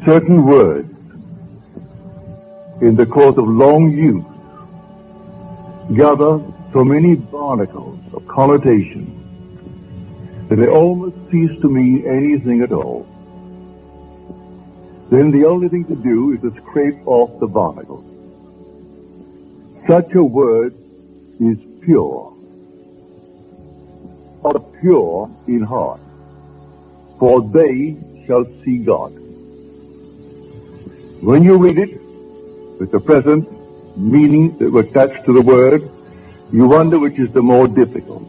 Certain words, in the course of long use, gather so many barnacles of connotation that they almost cease to mean anything at all. Then the only thing to do is to scrape off the barnacles. Such a word is pure, or pure in heart, for they shall see God. When you read it, with the present meaning that was attached to the word, you wonder which is the more difficult.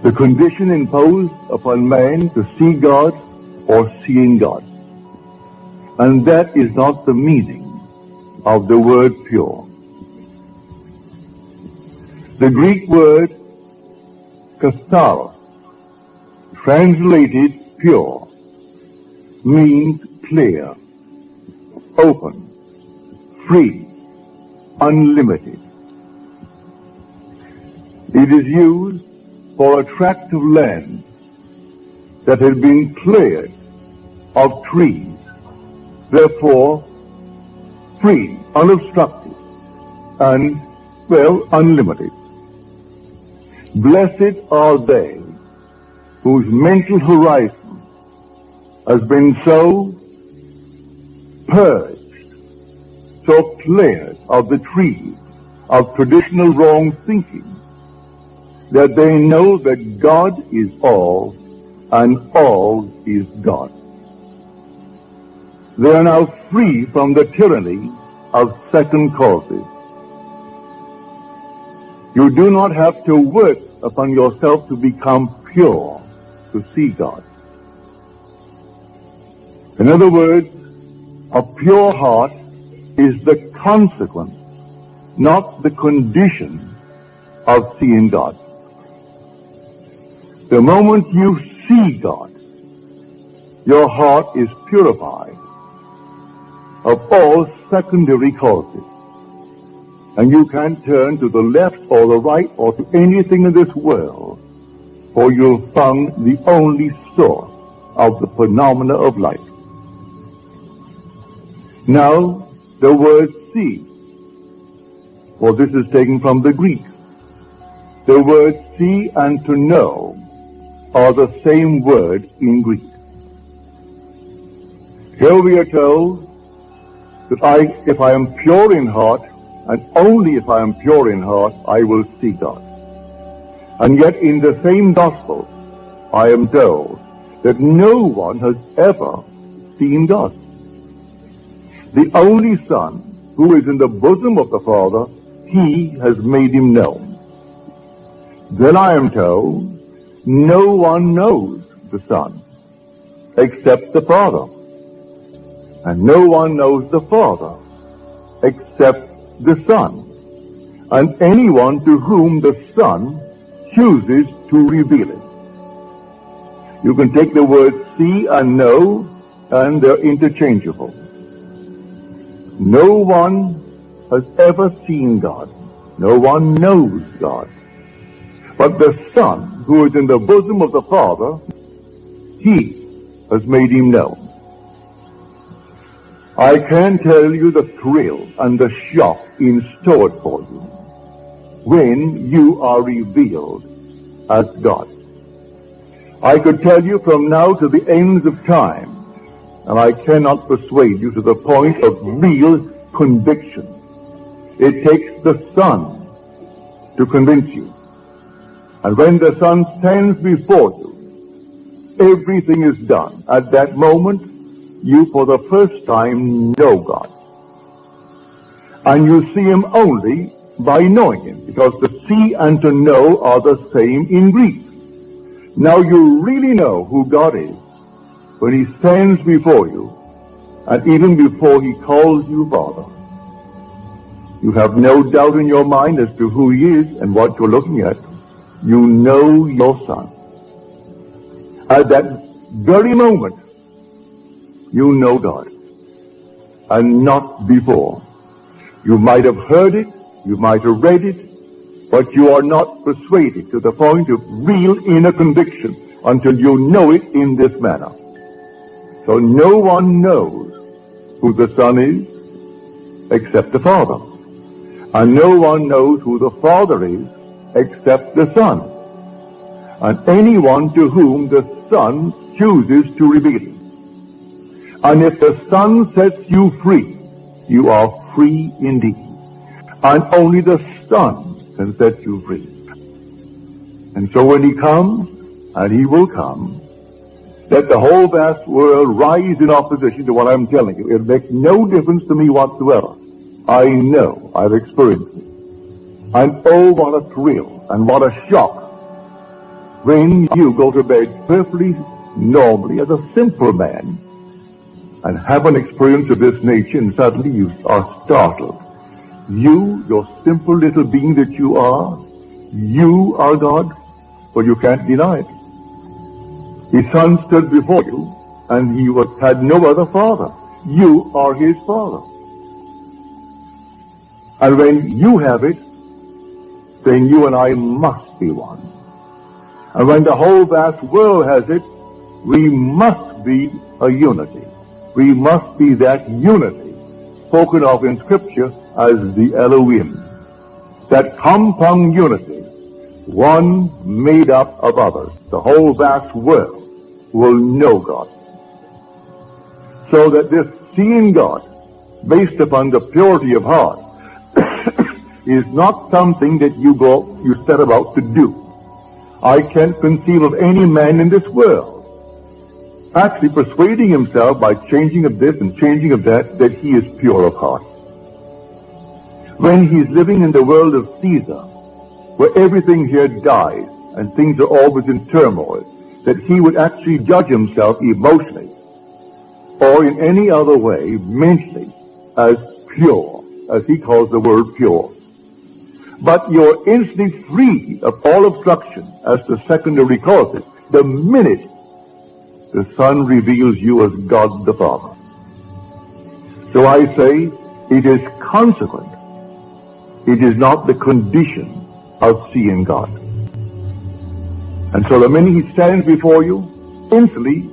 The condition imposed upon man to see God or seeing God. And that is not the meaning of the word pure. The Greek word katharos, translated pure, means clear, open, free, unlimited. It is used for a tract of land that has been cleared of trees, therefore free, unobstructed, and, unlimited. Blessed are they whose mental horizon has been so purged, so cleared of the trees of traditional wrong thinking, that they know that God is all and all is God. They are now free from the tyranny of second causes. You do not have to work upon yourself to become pure, to see God. In other words, a pure heart is the consequence, not the condition of seeing God. The moment you see God, your heart is purified of all secondary causes. And you can't turn to the left or the right or to anything in this world, for you've found the only source of the phenomena of life. Now, the word see, for this is taken from the Greek. The words see and to know are the same word in Greek. Here we are told that if I am pure in heart, and only if I am pure in heart, I will see God. And yet in the same gospel, I am told that no one has ever seen God. The only Son, who is in the bosom of the Father, he has made him known. Then I am told, no one knows the Son except the Father. And no one knows the Father except the Son, and anyone to whom the Son chooses to reveal it. You can take the words see and know, and they're interchangeable. No one has ever seen God. No one knows God. But the Son, who is in the bosom of the Father, he has made him known. I can tell you the thrill and the shock in store for you when you are revealed as God. I could tell you from now to the ends of time, and I cannot persuade you to the point of real conviction. It takes the Son to convince you. And when the Son stands before you, everything is done. At that moment, you for the first time know God. And you see him only by knowing him, because to see and to know are the same in Greek. Now you really know who God is when he stands before you, and even before he calls you Father. You have no doubt in your mind as to who he is and what you're looking at. You know your Son. At that very moment, you know God, and not before. You might have heard it, you might have read it, but you are not persuaded to the point of real inner conviction until you know it in this manner. So no one knows who the Son is except the Father. And no one knows who the Father is except the Son. And anyone to whom the Son chooses to reveal him. And if the Son sets you free, you are free indeed. And only the Son can set you free. And so when he comes, and he will come, let the whole vast world rise in opposition to what I'm telling you. It makes no difference to me whatsoever. I know. I've experienced it. And oh, what a thrill and what a shock when you go to bed perfectly normally as a simple man and have an experience of this nature, and suddenly you are startled. You, your simple little being that you are God, but you can't deny it. His Son stood before you, and he had no other father. You are his father. And when you have it, then you and I must be one. And when the whole vast world has it, we must be a unity. We must be that unity spoken of in Scripture as the Elohim. That compound unity, one made up of others. The whole vast world will know God. So that this seeing God, based upon the purity of heart, is not something that you set about to do. I can't conceive of any man in this world actually persuading himself by changing of this and changing of that he is pure of heart. When he's living in the world of Caesar, where everything here dies and things are always in turmoil, that he would actually judge himself emotionally or in any other way, mentally, as pure, as he calls the word pure. But you're instantly free of all obstruction as to secondary causes the minute the Son reveals you as God the Father. So I say it is consequent. It is not the condition of seeing God. And so the minute he stands before you, instantly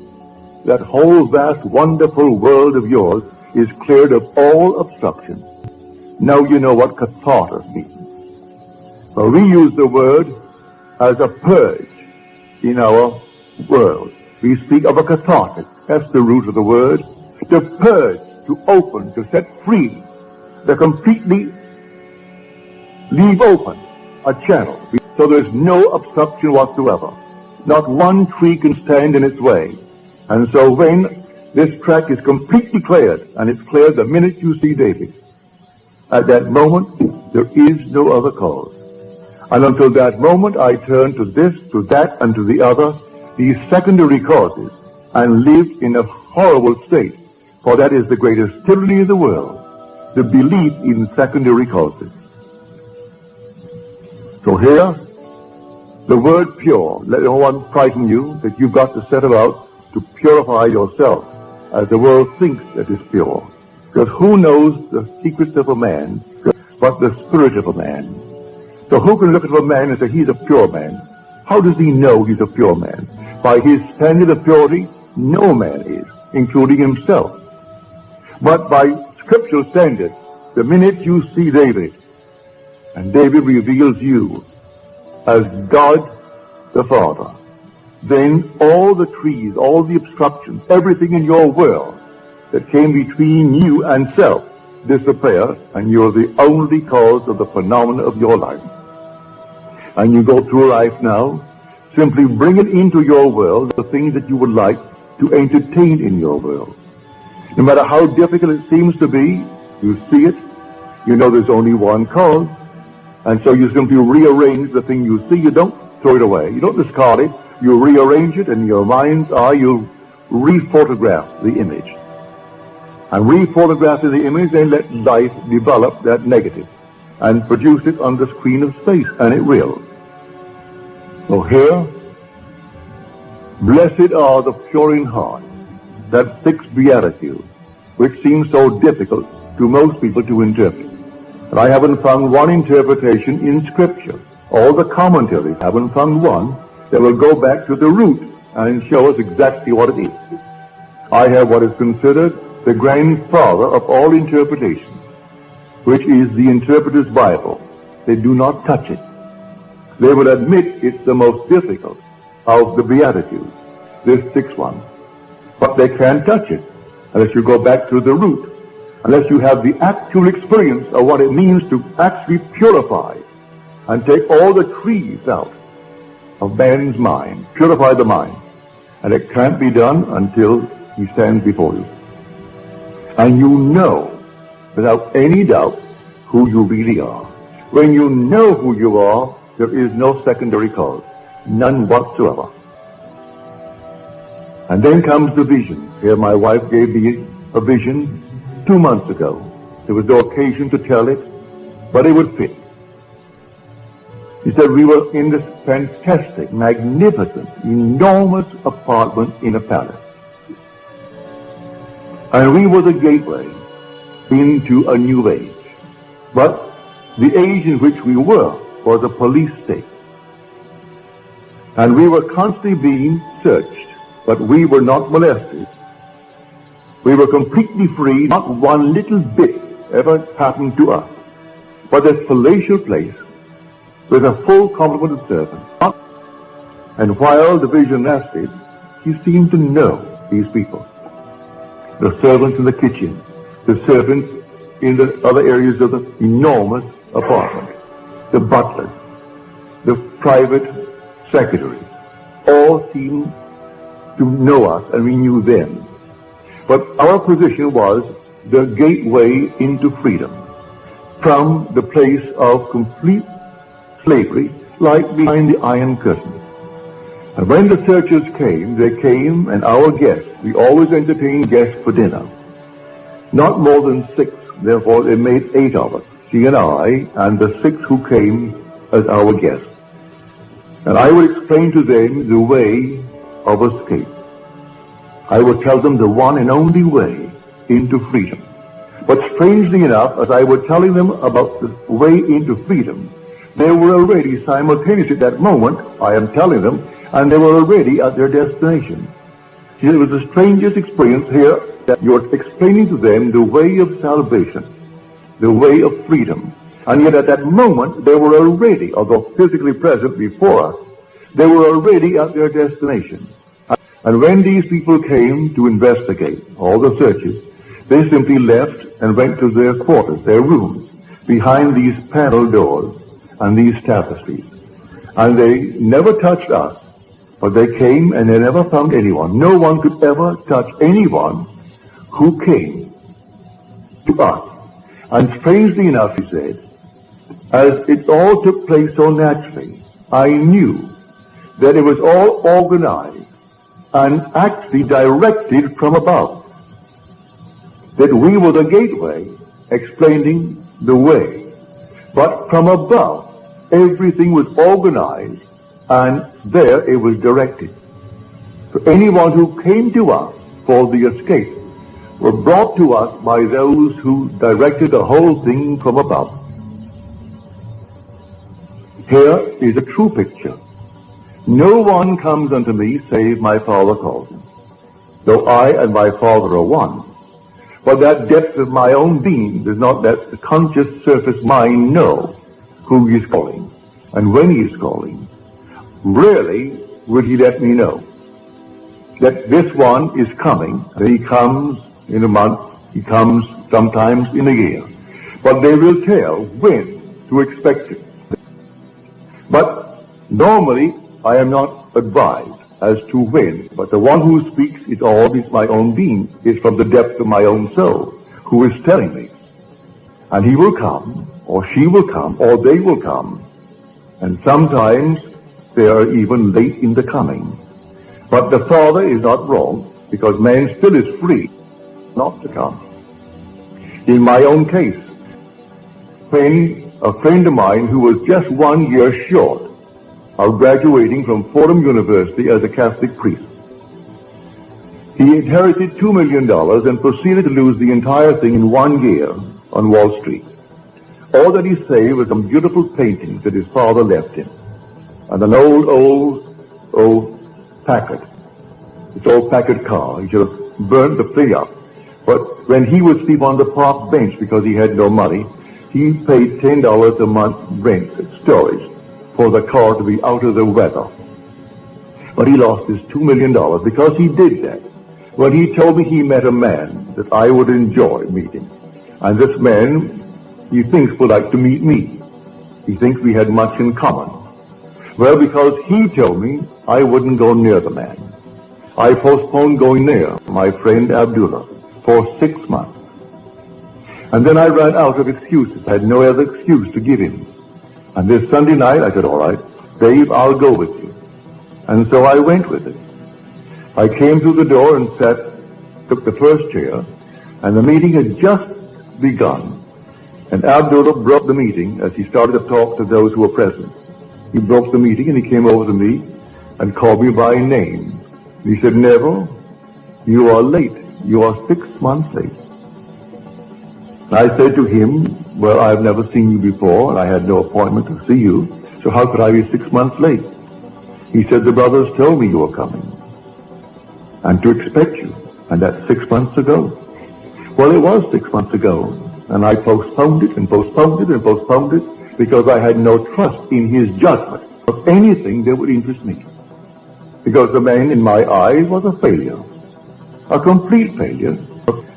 that whole vast wonderful world of yours is cleared of all obstruction. Now you know what catharsis means. Well, we use the word as a purge in our world. We speak of a catharsis. That's the root of the word. To purge, to open, to set free, to completely leave open a channel. So there's no obstruction whatsoever. Not one tree can stand in its way. And so when this track is completely cleared, and it's cleared the minute you see David, at that moment there is no other cause. And until that moment I turn to this, to that, and to the other, these secondary causes, and live in a horrible state. For that is the greatest tyranny in the world, the belief in secondary causes. So here, the word pure, let no one frighten you that you've got to set about to purify yourself as the world thinks that is pure. Because who knows the secrets of a man but the spirit of a man? So who can look at a man and say he's a pure man? How does he know he's a pure man? By his standard of purity, no man is, including himself. But by scriptural standards, the minute you see David, and David reveals you as God the Father, then all the trees, all the obstructions, everything in your world that came between you and self disappear, and you're the only cause of the phenomena of your life. And you go through life now, simply bringing into your world the things that you would like to entertain in your world. No matter how difficult it seems to be, you see it, you know there's only one cause, and so you simply rearrange the thing you see. You don't throw it away, you don't discard it, you rearrange it in your mind's eye, you re-photograph the image. And re-photographing the image, then let life develop that negative and produce it on the screen of space, and it will. So here, blessed are the pure in heart, that fixed beatitude, which seems so difficult to most people to interpret. And I haven't found one interpretation in Scripture. All the commentaries haven't found one that will go back to the root and show us exactly what it is. I have what is considered the grandfather of all interpretations, which is the interpreter's Bible. They do not touch it. They will admit it's the most difficult of the Beatitudes, this sixth one. But they can't touch it unless you go back to the root, unless you have the actual experience of what it means to actually purify and take all the trees out of man's mind, purify the mind. And it can't be done until he stands before you. And you know, without any doubt, who you really are. When you know who you are, there is no secondary cause, none whatsoever. And then comes the vision. Here my wife gave me a vision 2 months ago. There was no occasion to tell it, but it would fit. He said we were in this fantastic, magnificent, enormous apartment in a palace. And we were the gateway into a new age. But the age in which we were was a police state. And we were constantly being searched, but we were not molested. We were completely free. Not one little bit ever happened to us. But this palatial place with a full complement of servants. And while the vision lasted, he seemed to know these people. The servants in the kitchen, the servants in the other areas of the enormous apartment, the butlers, the private secretaries, all seemed to know us, and we knew them. But our position was the gateway into freedom from the place of complete slavery, like behind the Iron Curtain. And when the searchers came, they came, and our guests, we always entertained guests for dinner. Not more than 6, therefore they made 8 of us, she and I, and the 6 who came as our guests. And I would explain to them the way of escape. I would tell them the one and only way into freedom. But strangely enough, as I was telling them about the way into freedom, they were already simultaneously at that moment, I am telling them, and they were already at their destination. See, it was the strangest experience here that you're explaining to them the way of salvation, the way of freedom. And yet at that moment, they were already, although physically present before us, they were already at their destination. And when these people came to investigate all the searches, they simply left and went to their quarters, their rooms, behind these panel doors and these tapestries. And they never touched us, but they came and they never found anyone. No one could ever touch anyone who came to us. And strangely enough, he said, as it all took place so naturally, I knew that it was all organized and actually directed from above. That we were the gateway explaining the way. But from above, everything was organized and there it was directed. So anyone who came to us for the escape were brought to us by those who directed the whole thing from above. Here is a true picture. No one comes unto me save my Father calls him. Though I and my Father are one. But that depth of my own being does not let the conscious surface mind know who he is calling and when he is calling. Rarely would he let me know that this one is coming. He comes in a month, he comes sometimes in a year. But they will tell when to expect it. But normally I am not advised as to when, but the one who speaks is always my own being, is from the depth of my own soul, who is telling me. And he will come, or she will come, or they will come. And sometimes they are even late in the coming. But the Father is not wrong, because man still is free not to come. In my own case, when a friend of mine who was just 1 year short of graduating from Fordham University as a Catholic priest, he inherited $2 million and proceeded to lose the entire thing in 1 year on Wall Street. All that he saved was some beautiful paintings that his father left him, and an old Packard. This old Packard car. He should have burned the thing up. But when he would sleep on the park bench because he had no money, he paid $10 a month rent, storage, for the car to be out of the weather. But he lost his $2 million because he did that. When he told me he met a man that I would enjoy meeting. And this man, he thinks, would like to meet me. He thinks we had much in common. Well, because he told me I wouldn't go near the man, I postponed going near my friend Abdullah for 6 months. And then I ran out of excuses. I had no other excuse to give him. And this Sunday night, I said, all right, Dave, I'll go with you. And so I went with it. I came through the door and took the first chair, and the meeting had just begun. And Abdullah broke the meeting as he started to talk to those who were present. He broke the meeting and he came over to me and called me by name. He said, Neville, you are late. You are 6 months late. I said to him, well, I've never seen you before, and I had no appointment to see you, so how could I be 6 months late? He said, the brothers told me you were coming, and to expect you, and that's 6 months ago. Well, it was 6 months ago, and I postponed it and postponed it and postponed it because I had no trust in his judgment of anything that would interest me. Because the man in my eyes was a failure, a complete failure,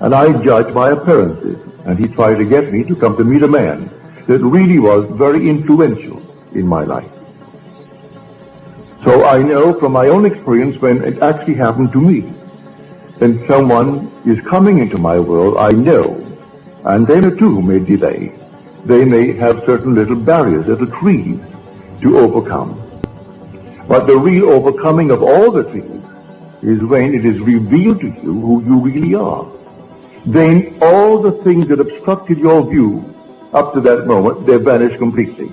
and I judged by appearances. And he tried to get me to come to meet a man that really was very influential in my life. So I know from my own experience when it actually happened to me, when someone is coming into my world, I know, and they too may delay. They may have certain little barriers, little trees to overcome. But the real overcoming of all the trees is when it is revealed to you who you really are. Then all the things that obstructed your view up to that moment, they vanish completely.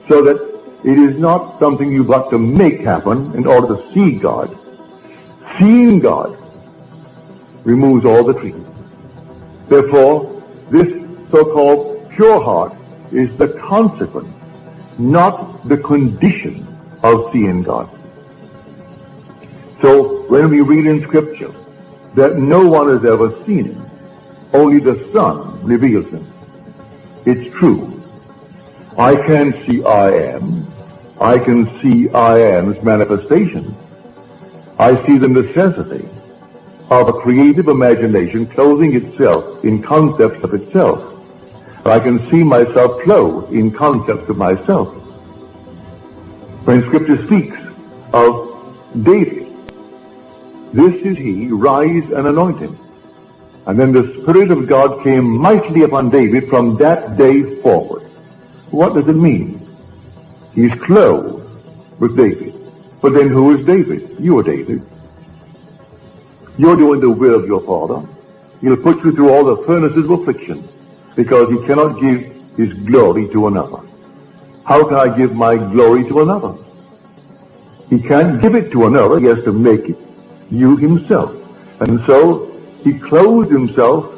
So that it is not something you've got to make happen in order to see God. Seeing God removes all the trees. Therefore, this so-called pure heart is the consequence, not the condition of seeing God. So when we read in Scripture that no one has ever seen him, only the Son reveals him, it's true. I can see I am. I can see I am's manifestation. I see the necessity of a creative imagination clothing itself in concepts of itself. I can see myself clothed in concepts of myself. When Scripture speaks of David, this is he, rise and anoint him. And then the Spirit of God came mightily upon David from that day forward. What does it mean? He's clothed with David. But then who is David? You are David. You're doing the will of your Father. He'll put you through all the furnaces of affliction because he cannot give his glory to another. How can I give my glory to another? He can't give it to another. He has to make it you himself. And so he clothed himself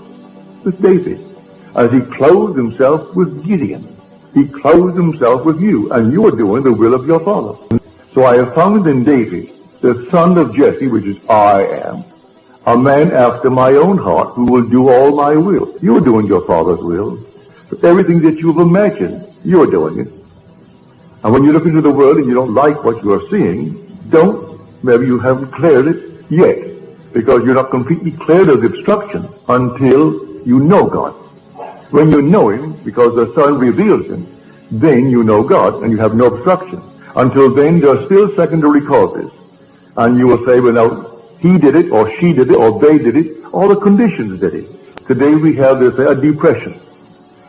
with David, as he clothed himself with Gideon. He clothed himself with you, and you are doing the will of your Father. So I have found in David, the son of Jesse, which is I am, a man after my own heart who will do all my will. You are doing your Father's will. So everything that you've imagined, you are doing it. And when you look into the world and you don't like what you are seeing, maybe you haven't cleared it yet, because you're not completely cleared of the obstruction until you know God. When you know him, because the Son reveals him, then you know God and you have no obstruction. Until then, there are still secondary causes. And you will say, well, now, he did it, or she did it, or they did it, all the conditions did it. Today we have a depression.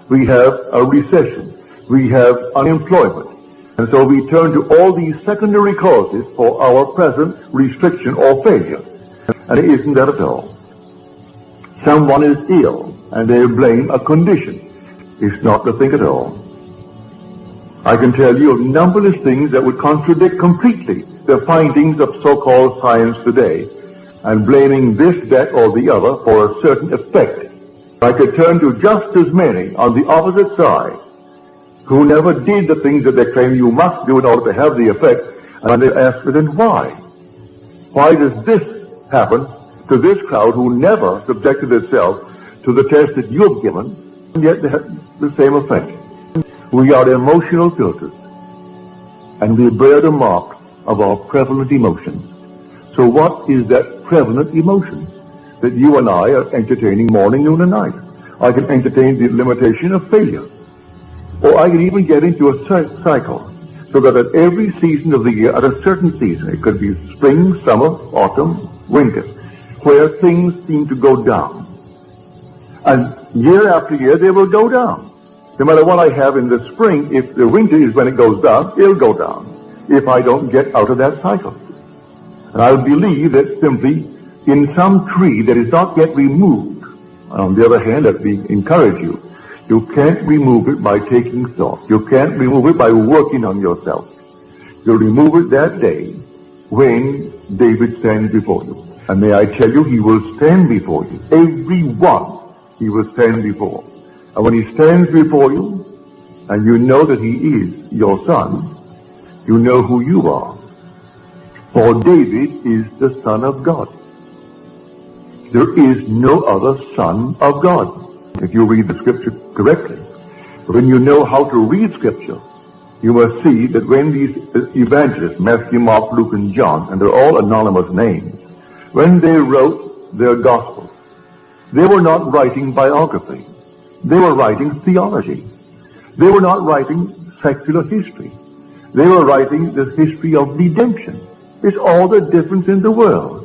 We have a recession. We have unemployment. And so we turn to all these secondary causes for our present restriction or failure. And it isn't that at all. Someone is ill, and they blame a condition. It's not the thing at all. I can tell you of numberless things that would contradict completely the findings of so-called science today, and blaming this, that, or the other for a certain effect. I could turn to just as many on the opposite side who never did the things that they claim you must do in order to have the effect, and they ask, then why? Why does this happen to to this crowd who never subjected itself to the test that you have given, and yet they have the same effect. We are emotional filters, and we bear the mark of our prevalent emotions. So what is that prevalent emotion that you and I are entertaining morning, noon, and night? I can entertain the limitation of failure. Or I can even get into a cycle, so that at every season of the year, at a certain season, it could be spring, summer, autumn, winter, where things seem to go down. And year after year, they will go down. No matter what I have in the spring, if the winter is when it goes down, it'll go down, if I don't get out of that cycle. And I believe that simply in some tree that is not yet removed, on the other hand, let me encourage you, you can't remove it by taking thought. You can't remove it by working on yourself. You'll remove it that day when David stands before you. And may I tell you, he will stand before you. Every one he will stand before. And when he stands before you, and you know that he is your son, you know who you are. For David is the Son of God. There is no other Son of God, if you read the Scripture correctly. When you know how to read Scripture, you must see that when these evangelists, Matthew, Mark, Luke, and John, and they're all anonymous names, when they wrote their Gospels, they were not writing biography. They were writing theology. They were not writing secular history. They were writing the history of redemption. It's all the difference in the world.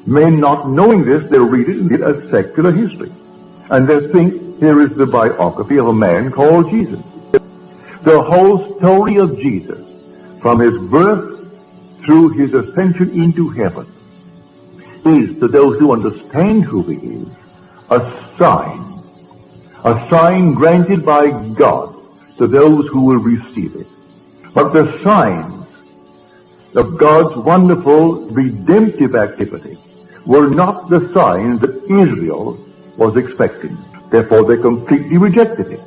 Men not knowing this, they read it as secular history. And they think here is the biography of a man called Jesus. The whole story of Jesus, from his birth through his ascension into heaven, is, to those who understand who he is, a sign granted by God to those who will receive it. But the signs of God's wonderful redemptive activity were not the signs that Israel was expecting. Therefore, they completely rejected it.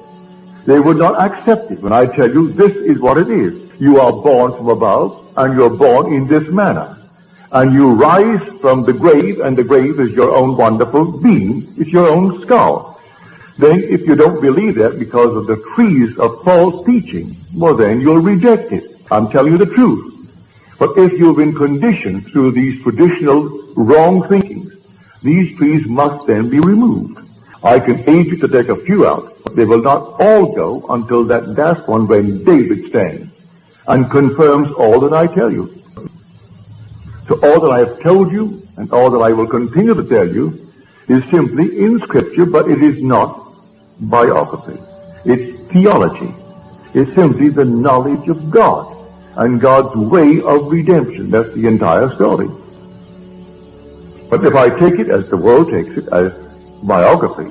They would not accept it. When I tell you, this is what it is. You are born from above, and you are born in this manner. And you rise from the grave, and the grave is your own wonderful being. It's your own skull. Then, if you don't believe that because of the trees of false teaching, well then you'll reject it. I'm telling you the truth. But if you've been conditioned through these traditional wrong thinkings, these trees must then be removed. I can aid you to take a few out, but they will not all go until that last one when David stands and confirms all that I tell you. So all that I have told you and all that I will continue to tell you is simply in Scripture, but it is not biography. It's theology. It's simply the knowledge of God and God's way of redemption. That's the entire story. But if I take it as the world takes it, as biography,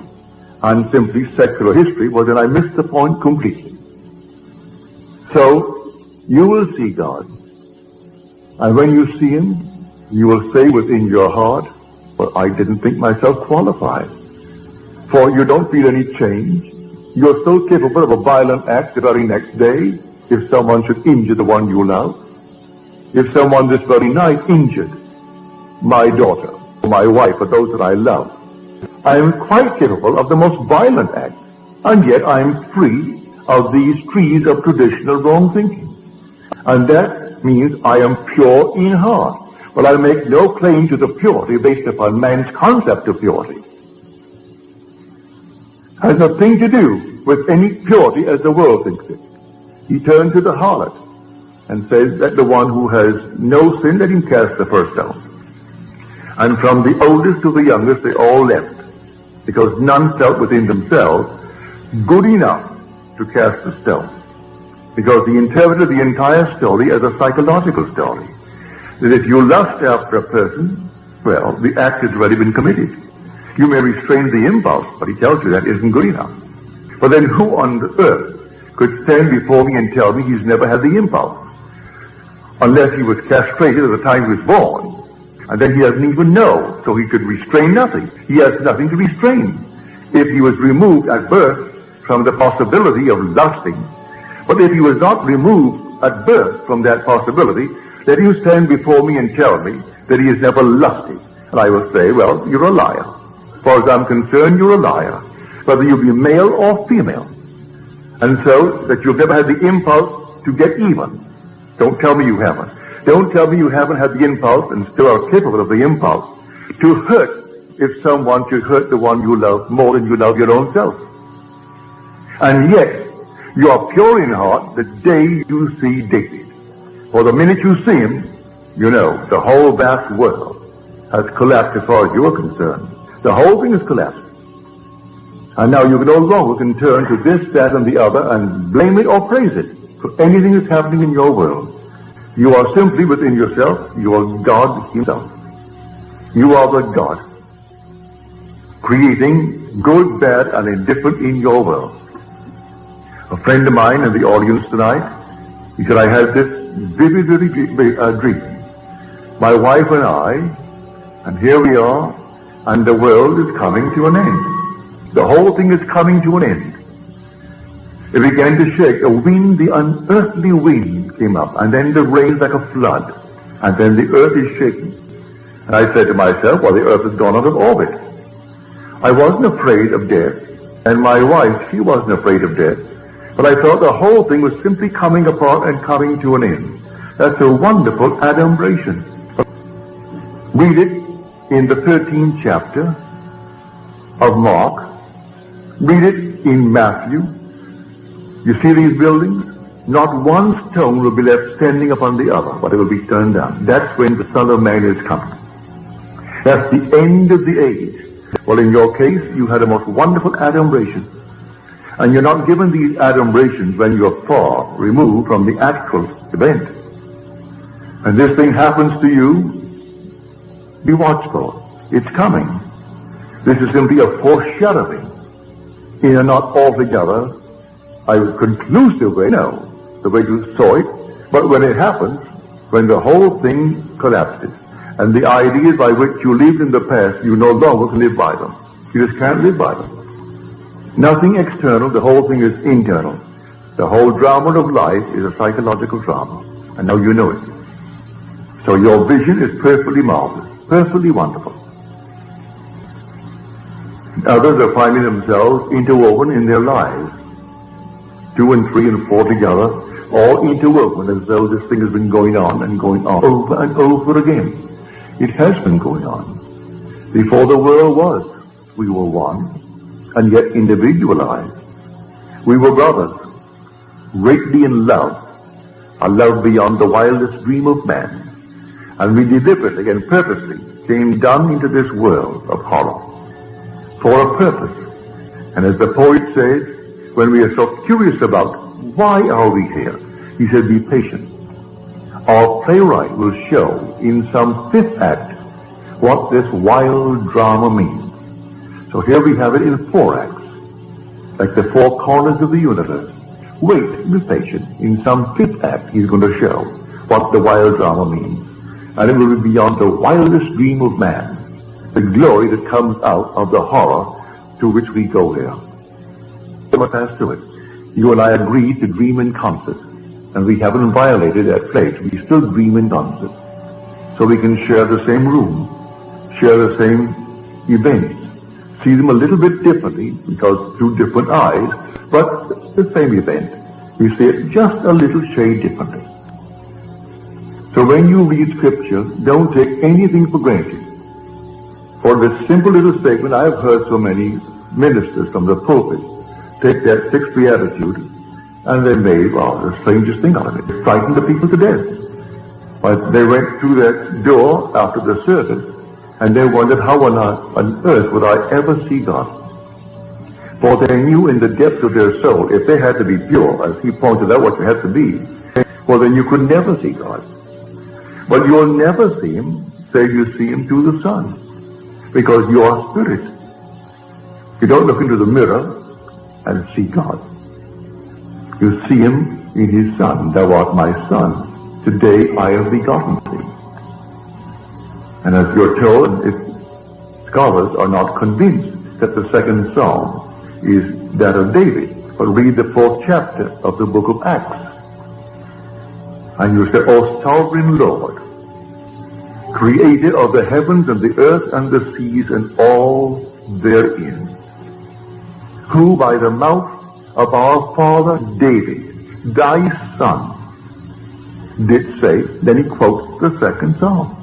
and simply secular history, well then I miss the point completely. So, you will see God. And when you see him, you will say within your heart, well, I didn't think myself qualified. For you don't feel any change. You're still capable of a violent act the very next day if someone should injure the one you love. If someone this very night injured my daughter, or my wife, or those that I love, I am quite capable of the most violent act, and yet I am free of these trees of traditional wrong thinking. And that means I am pure in heart. But I make no claim to the purity based upon man's concept of purity. Has nothing to do with any purity as the world thinks it. He turned to the harlot and says that the one who has no sin, let him cast the first stone. And from the oldest to the youngest, they all left, because none felt within themselves good enough to cast the stone. Because he interpreted the entire story as a psychological story. That if you lust after a person, well, the act has already been committed. You may restrain the impulse, but he tells you that isn't good enough. But then who on the earth could stand before me and tell me he's never had the impulse? Unless he was castrated at the time he was born. And then he doesn't even know, so he could restrain nothing. He has nothing to restrain. If he was removed at birth from the possibility of lusting, but if he was not removed at birth from that possibility, let him stand before me and tell me that he has never lusted. And I will say, well, you're a liar. As far as I'm concerned, you're a liar. Whether you be male or female. And so, that you've never had the impulse to get even. Don't tell me you haven't. Don't tell me you haven't had the impulse and still are capable of the impulse to hurt if someone should hurt the one you love more than you love your own self. And yet, you are pure in heart the day you see David. For the minute you see him, you know the whole vast world has collapsed as far as you are concerned. The whole thing has collapsed. And now you no longer can turn to this, that, and the other and blame it or praise it for anything that's happening in your world. You are simply within yourself. You are God himself. You are the God, creating good, bad, and indifferent in your world. A friend of mine in the audience tonight, he said, I had this vivid dream. My wife and I, and here we are, and the world is coming to an end. The whole thing is coming to an end. It began to shake. A wind, the unearthly wind came up, and then the rain like a flood, and then the earth is shaking. And I said to myself, well, the earth has gone out of orbit. I wasn't afraid of death, and my wife, she wasn't afraid of death, but I thought the whole thing was simply coming apart and coming to an end. That's a wonderful adumbration. Read it in the 13th chapter of Mark. Read it in Matthew. You see these buildings? Not one stone will be left standing upon the other, but it will be turned down. That's when the Son of Man is coming. That's the end of the age. Well, in your case, you had a most wonderful adumbration. And you're not given these adumbrations when you're far removed from the actual event. And this thing happens to you, be watchful. It's coming. This is simply a foreshadowing in a not altogether a conclusive way, no, the way you saw it, but when it happens, when the whole thing collapses, and the ideas by which you lived in the past, you no longer can live by them. You just can't live by them. Nothing external, the whole thing is internal. The whole drama of life is a psychological drama, and now you know it. So your vision is perfectly marvelous, perfectly wonderful. Others are finding themselves interwoven in their lives. 2 and 3 and 4 together, all interwoven as though this thing has been going on over and over again. It has been going on. Before the world was, we were one, and yet individualized. We were brothers, greatly in love, a love beyond the wildest dream of man. And we deliberately and purposely came down into this world of horror for a purpose. And as the poet says, when we are so curious about why are we here, he said, be patient. Our playwright will show in some 5th act what this wild drama means. So here we have it in 4 acts, like the 4 corners of the universe. Wait, be patient. In some 5th act, he's going to show what the wild drama means. And it will be beyond the wildest dream of man, the glory that comes out of the horror to which we go here. What pass through it. You and I agreed to dream in concert, and we haven't violated that pledge. We still dream in concert. So we can share the same room, share the same events, see them a little bit differently because through different eyes, but the same event. We see it just a little shade differently. So when you read Scripture, don't take anything for granted. For this simple little statement, I have heard so many ministers from the pulpit take that 6th beatitude, and they made, the strangest thing out of it. It frightened the people to death. But they went through that door after the service, and they wondered how on earth would I ever see God. For they knew in the depths of their soul, if they had to be pure, as he pointed out what you had to be, well then you could never see God. But you'll never see him, save you see him through the Son. Because you are spirit. You don't look into the mirror and see God. You see him in his Son. Thou art my Son. Today I have begotten thee. And as you're told, if scholars are not convinced that the 2nd Psalm is that of David, but read the 4th chapter of the book of Acts. And you say, O sovereign Lord, creator of the heavens and the earth and the seas and all therein, who by the mouth of our father David, thy son, did say, then he quotes the second psalm.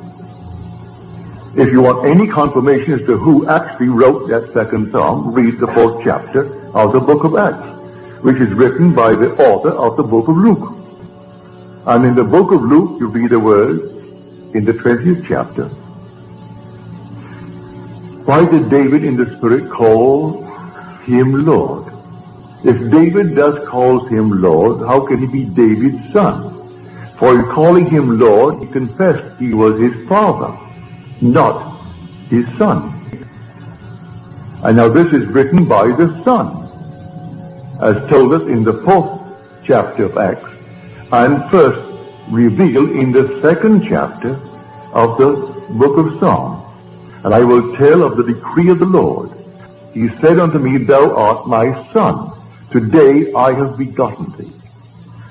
If you want any confirmation as to who actually wrote that second psalm, read the 4th chapter of the book of Acts, which is written by the author of the book of Luke. And in the book of Luke, you read the words in the 20th chapter. Why did David in the Spirit call him Lord? If David does call him Lord, how can he be David's son? For in calling him Lord, he confessed he was his father, not his son. And now this is written by the Son, as told us in the 4th chapter of Acts, and first revealed in the 2nd chapter of the book of Psalms. And I will tell of the decree of the Lord. He said unto me, thou art my son. Today I have begotten thee.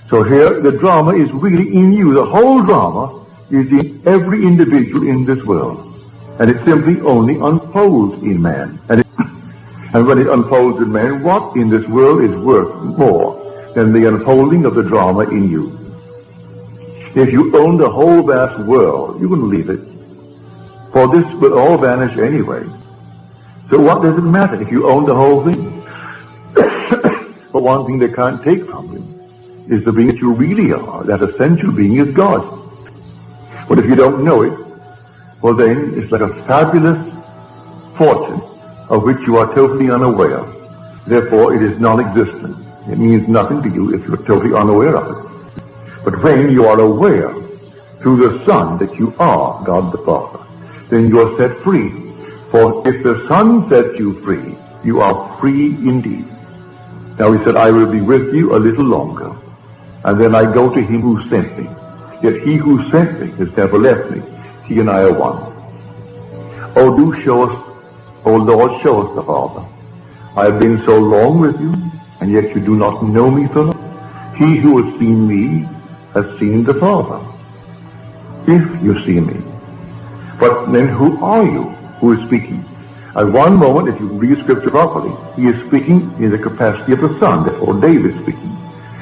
So here the drama is really in you. The whole drama is in every individual in this world. And it simply only unfolds in man. And when it unfolds in man, what in this world is worth more than the unfolding of the drama in you? If you own the whole vast world, you can leave it. For this will all vanish anyway. So what does it matter if you own the whole thing? But one thing they can't take from you is the being that you really are. That essential being is God. But if you don't know it, well then it's like a fabulous fortune of which you are totally unaware. Therefore it is non-existent. It means nothing to you if you're totally unaware of it. But when you are aware through the Son that you are God the Father, then you are set free. For if the Son sets you free, you are free indeed. Now he said, I will be with you a little longer, and then I go to him who sent me. Yet he who sent me has never left me. He and I are one. Oh, do show us, oh Lord, show us the Father. I have been so long with you, and yet you do not know me, Philip. He who has seen me has seen the Father, if you see me. But then who are you who is speaking? At one moment, if you read Scripture properly, he is speaking in the capacity of the Son, therefore David is speaking.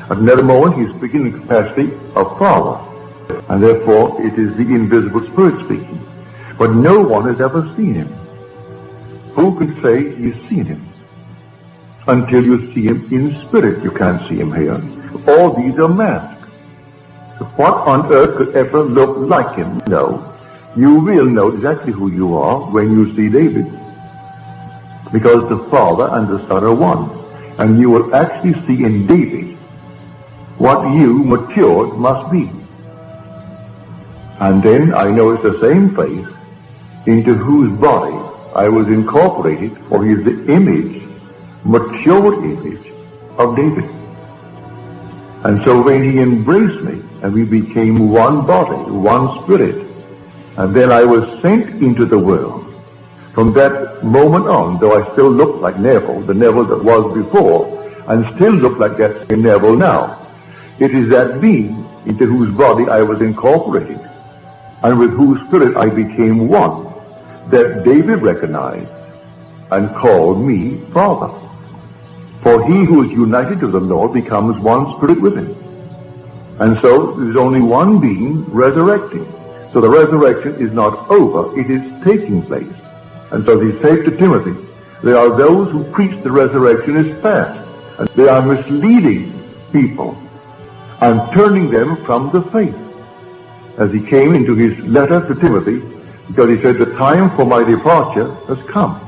At another moment, he is speaking in the capacity of Father, and therefore it is the invisible Spirit speaking. But no one has ever seen him. Who can say he's seen him? Until you see him in spirit, you can't see him here. All these are masks. So what on earth could ever look like him? No. You will know exactly who you are when you see David. Because the Father and the Son are one. And you will actually see in David what you, matured, must be. And then I know it's the same face into whose body I was incorporated, for he is the image, matured image of David. And so when he embraced me, and we became one body, one spirit, and then I was sent into the world. From that moment on, though I still look like Neville, the Neville that was before, and still look like that same Neville now, it is that being into whose body I was incorporated, and with whose spirit I became one, that David recognized and called me Father. For he who is united to the Lord becomes one spirit with him. And so there is only one being resurrecting. So the resurrection is not over, it is taking place. And so he said to Timothy, there are those who preach the resurrection is past, and they are misleading people and turning them from the faith. As he came into his letter to Timothy, because he said, the time for my departure has come.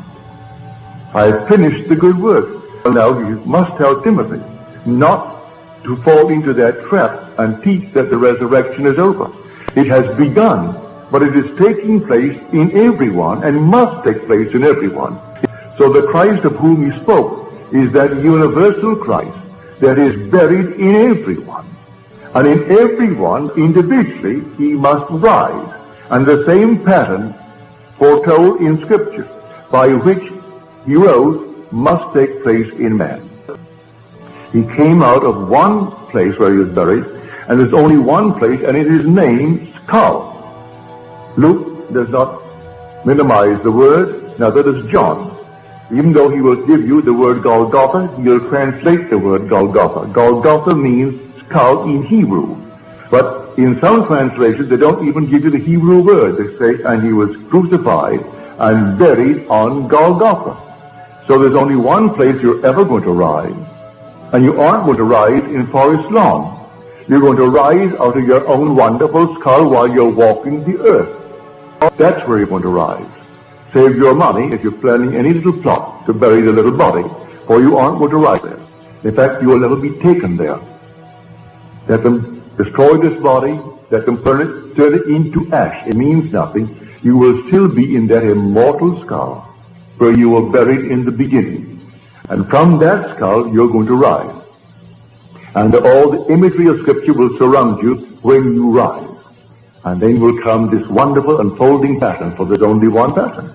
I have finished the good work. Now you must tell Timothy not to fall into that trap and teach that the resurrection is over. It has begun, but it is taking place in everyone and must take place in everyone. So the Christ of whom he spoke is that universal Christ that is buried in everyone. And in everyone, individually, he must rise. And the same pattern foretold in Scripture by which he rose must take place in man. He came out of one place where he was buried, and there's only one place, and it is named skull. Luke does not minimize the word, neither does John. Even though he will give you the word Golgotha, he'll translate the word Golgotha. Golgotha means skull in Hebrew. But in some translations, they don't even give you the Hebrew word. They say, and he was crucified and buried on Golgotha. So there's only one place you're ever going to rise. And you aren't going to rise in Forest Lawn. You're going to rise out of your own wonderful skull while you're walking the earth. That's where you're going to rise. Save your money if you're planning any little plot to bury the little body, for you aren't going to rise there. In fact, you will never be taken there. Let them destroy this body, let them turn it into ash. It means nothing. You will still be in that immortal skull where you were buried in the beginning. And from that skull, you're going to rise. And all the imagery of Scripture will surround you when you rise. And then will come this wonderful unfolding pattern, for there's only one pattern,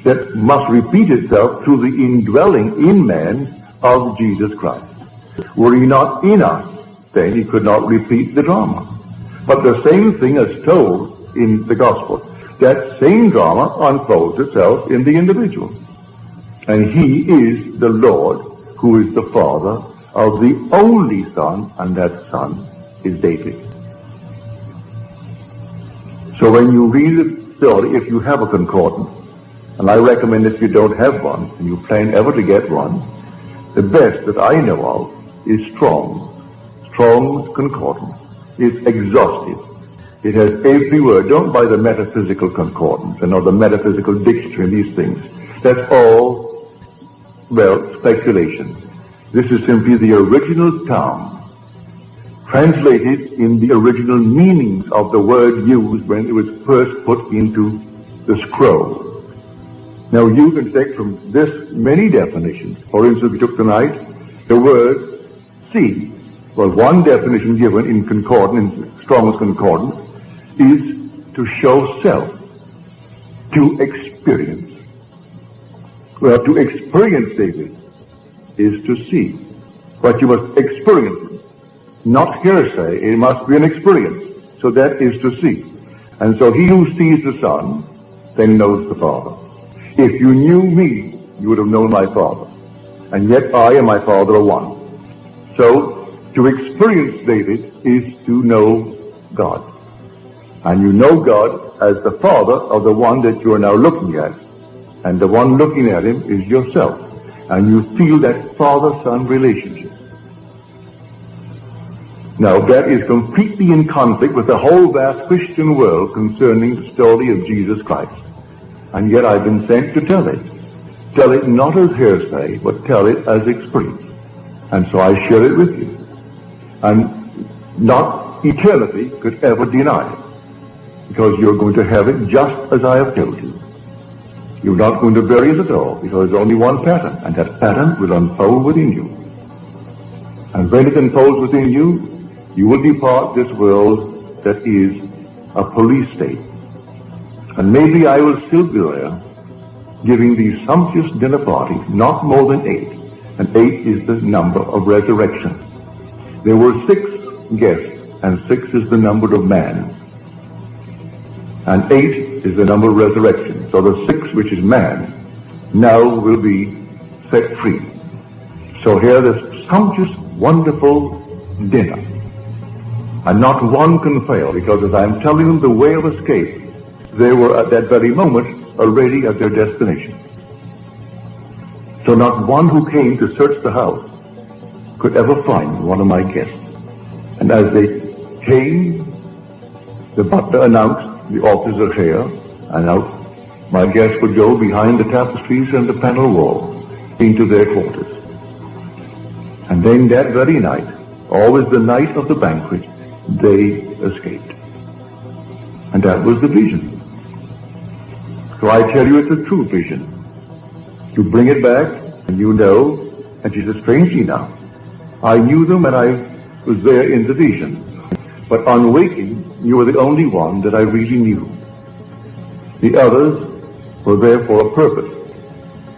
that must repeat itself through the indwelling in man of Jesus Christ. Were he not in us, then he could not repeat the drama. But the same thing is told in the gospel. That same drama unfolds itself in the individual. And he is the Lord, who is the Father of the only Son, and that Son is David. So when you read the story, if you have a concordance, and I recommend if you don't have one, and you plan ever to get one, the best that I know of is Strong's Concordance. It's exhaustive. It has every word. Don't buy the metaphysical concordance and or the metaphysical dictionary and these things. That's all, well, speculation. This is simply the original term, translated in the original meanings of the word used when it was first put into the scroll. Now you can take from this many definitions. For instance, we took tonight the word see. Well, one definition given in Concordant, in Strong's Concordance, is to show self, to experience. Well, to experience, David, is to see. But you must experience it. Not hearsay, it must be an experience. So that is to see. And so he who sees the Son, then knows the Father. If you knew me, you would have known my Father. And yet I and my Father are one. So, to experience David is to know God. And you know God as the Father of the one that you are now looking at. And the one looking at him is yourself. And you feel that father-son relationship. Now that is completely in conflict with the whole vast Christian world concerning the story of Jesus Christ. And yet I've been sent to tell it. Tell it not as hearsay, but tell it as experience. And so I share it with you. And not eternity could ever deny it. Because you're going to have it just as I have told you. You're not going to bury it at all, because there's only one pattern, and that pattern will unfold within you. And when it unfolds within you, you will depart this world that is a police state. And maybe I will still be there, giving these sumptuous dinner parties, not more than 8. And 8 is the number of resurrection. There were 6 guests, and 6 is the number of man. And 8 is the number of resurrection. So the 6, which is man, now will be set free. So here this sumptuous, wonderful dinner. And not one can fail, because as I'm telling them the way of escape, they were at that very moment already at their destination. So not one who came to search the house could ever find one of my guests. And as they came, the butler announced, the officers are here, and out my guests would go behind the tapestries and the panel wall into their quarters. And then that very night, always the night of the banquet, they escaped. And that was the vision. So I tell you, it's a true vision. You bring it back, and you know, and she says, strangely enough, I knew them and I was there in the vision. But on waking, you were the only one that I really knew. The others were there for a purpose,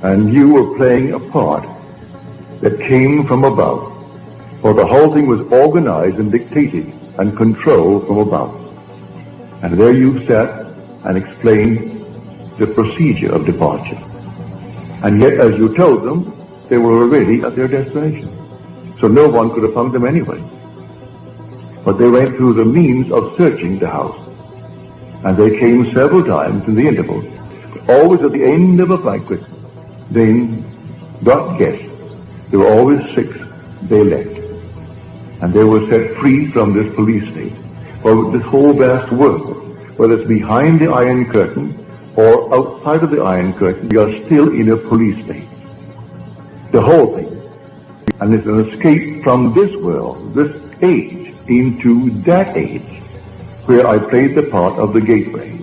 and you were playing a part that came from above. For the whole thing was organized and dictated and controlled from above. And there you sat and explained the procedure of departure. And yet, as you told them, they were already at their destination. So no one could have found them anyway. But they went through the means of searching the house. And they came several times in the interval, always at the end of a banquet. Then got guests. There were always 6. They left. And they were set free from this police state. For this whole vast world, whether it's behind the Iron Curtain or outside of the Iron Curtain, we are still in a police state. The whole thing. And it's an escape from this world, this age, into that age, where I played the part of the gateway,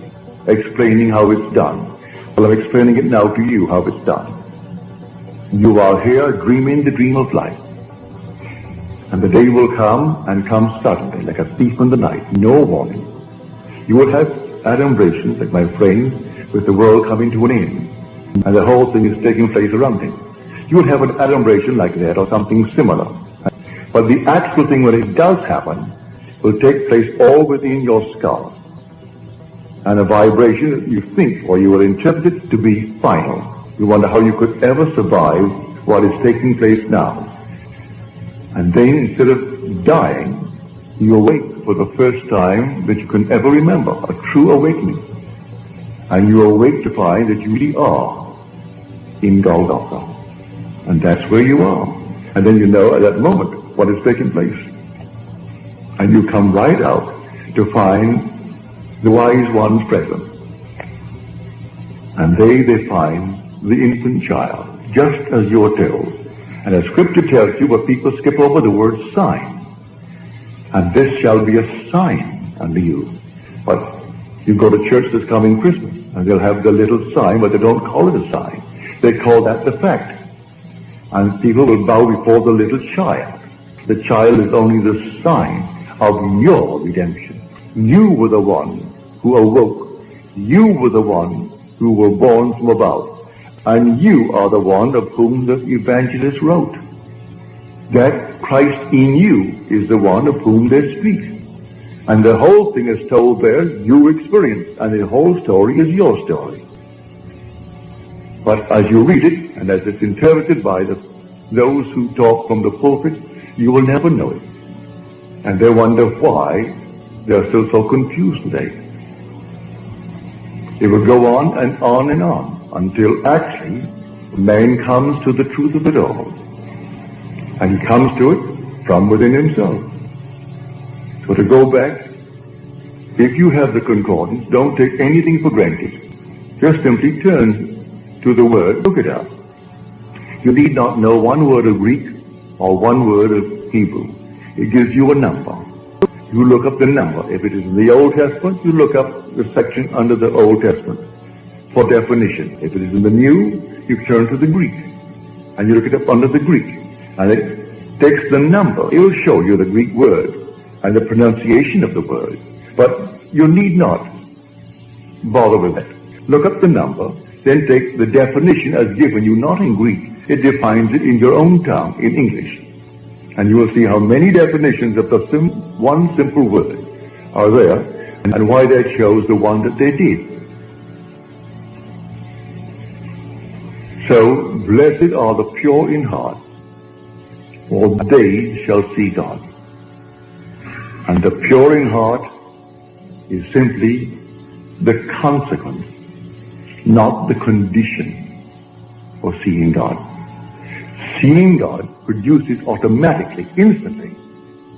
explaining how it's done. Well, I'm explaining it now to you, how it's done. You are here dreaming the dream of life. And the day will come, and come suddenly, like a thief in the night, no warning. You will have adumbrations, like my friend, with the world coming to an end, and the whole thing is taking place around him. You will have an adumbration like that, or something similar. But the actual thing, when it does happen, will take place all within your skull. And a vibration that you think, or you will interpret it to be final. You wonder how you could ever survive what is taking place now. And then, instead of dying, you awake for the first time that you can ever remember, a true awakening. And you awake to find that you really are in Golgotha. And that's where you are. And then you know at that moment what is taking place. And you come right out to find the wise ones present. And they find the infant child, just as you are told. And as Scripture tells you, but people skip over the word sign. And this shall be a sign unto you. But you go to church this coming Christmas, and they'll have the little sign, but they don't call it a sign. They call that the fact. And people will bow before the little child. The child is only the sign of your redemption. You were the one who awoke. You were the one who were born from above. And you are the one of whom the evangelist wrote. That Christ in you is the one of whom they speak. And the whole thing is told there, you experience. And the whole story is your story. But as you read it, and as it's interpreted by those who talk from the pulpit, you will never know it. And they wonder why they're still so confused today. It will go on and on and on until actually man comes to the truth of it all. And he comes to it from within himself. So to go back, if you have the concordance, don't take anything for granted. Just simply turn to the word, look it up. You need not know one word of Greek or one word of Hebrew. It gives you a number. You look up the number. If it is in the Old Testament, you look up the section under the Old Testament for definition. If it is in the New, you turn to the Greek. And you look it up under the Greek. And it takes the number. It will show you the Greek word and the pronunciation of the word. But you need not bother with that. Look up the number, then take the definition as given you, not in Greek. It defines it in your own tongue, in English. And you will see how many definitions of the one simple word are there, and why they chose the one that they did. So, blessed are the pure in heart, for they shall see God. And the pure in heart is simply the consequence, not the condition for seeing God. Seeing God produces automatically, instantly,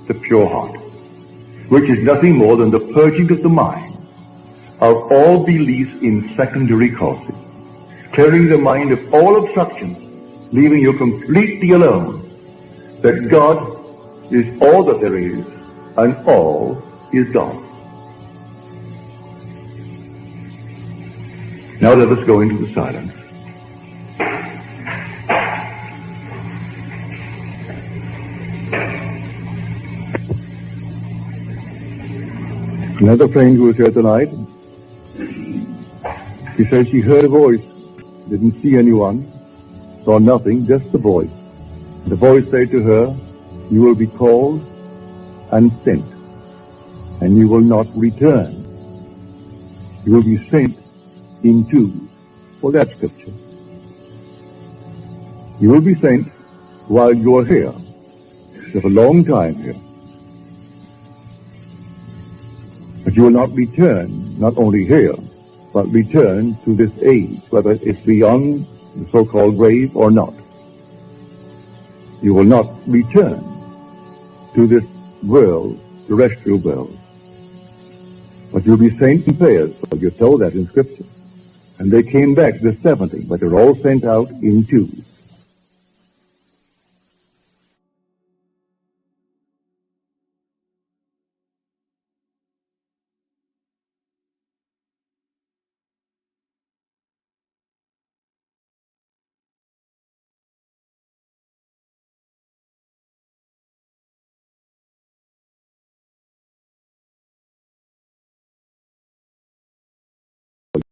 the pure heart, which is nothing more than the purging of the mind of all beliefs in secondary causes, clearing the mind of all obstructions, leaving you completely alone, that God is all that there is, and all is God. Now let us go into the silence. Another friend who was here tonight, she said she heard a voice, didn't see anyone, saw nothing, just the voice. The voice said to her, you will be called and sent, and you will not return. You will be sent in twos. Well, that's scripture. You will be sent while you are here. You have a long time here. But you will not return, not only here, but return to this age, whether it's beyond the so-called grave or not. You will not return to this world, terrestrial world. But you'll be sent in pairs. Well, you're told that in Scripture. And they came back, the 70, but they're all sent out in twos.